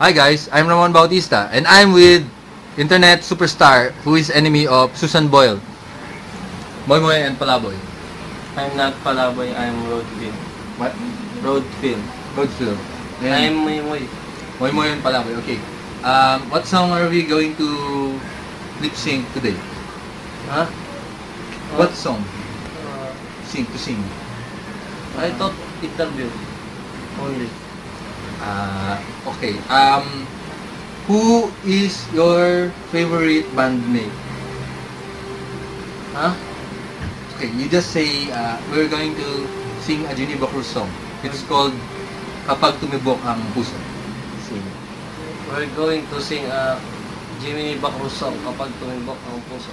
Hi guys, I'm Ramon Bautista and I'm with internet superstar who is enemy of Susan Boyle, Moy Moy and Palaboy. I'm not Palaboy, I'm Roadfield. What? Roadfield. Goldfield. I'm Moy Moy. Moy Moy and Palaboy, okay. What song are we going to lip sync today? Huh? What song? Uh, Sing. I thought interview only. Okay. Who is your favorite bandmate? Huh? Okay, you just say we're going to sing a Geneva Cruz song. It's called Kapag Tumibok Ang Puso. Sing. We're going to sing a Jimmy Bacruz song, Kapag Tumibok ang Puso.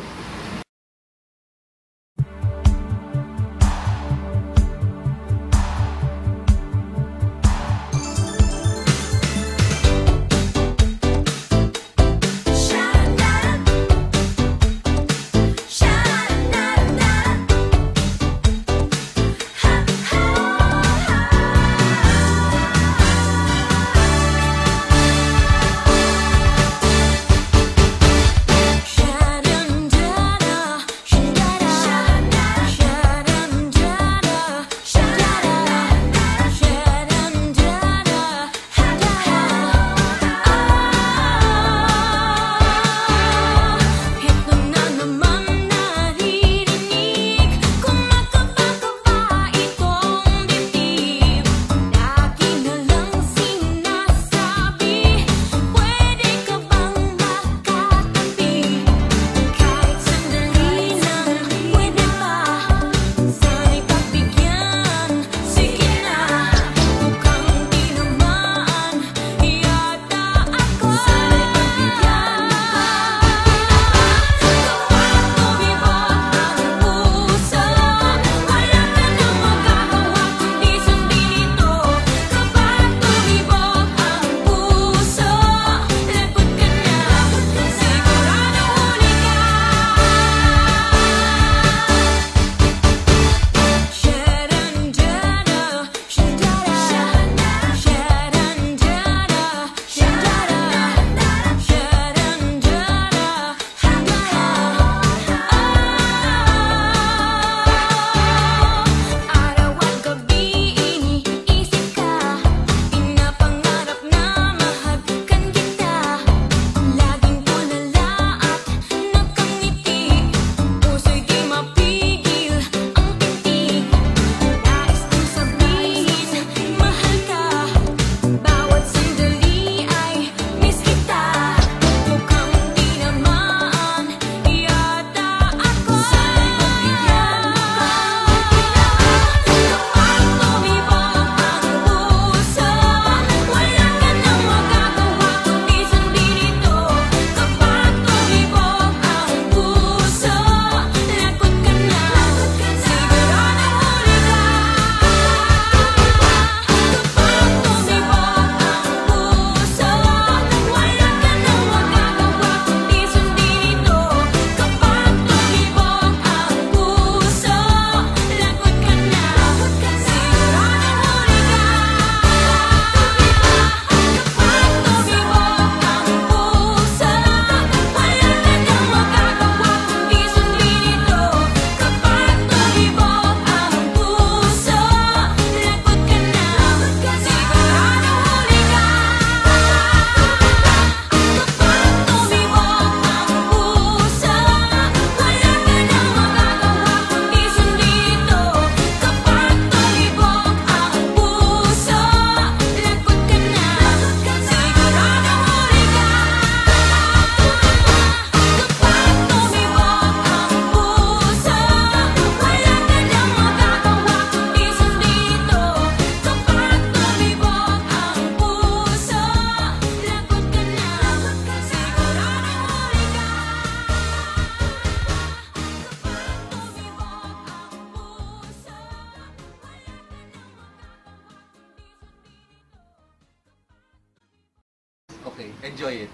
Okay, enjoy it.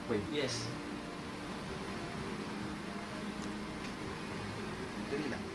Wait. Yes. Dali lang.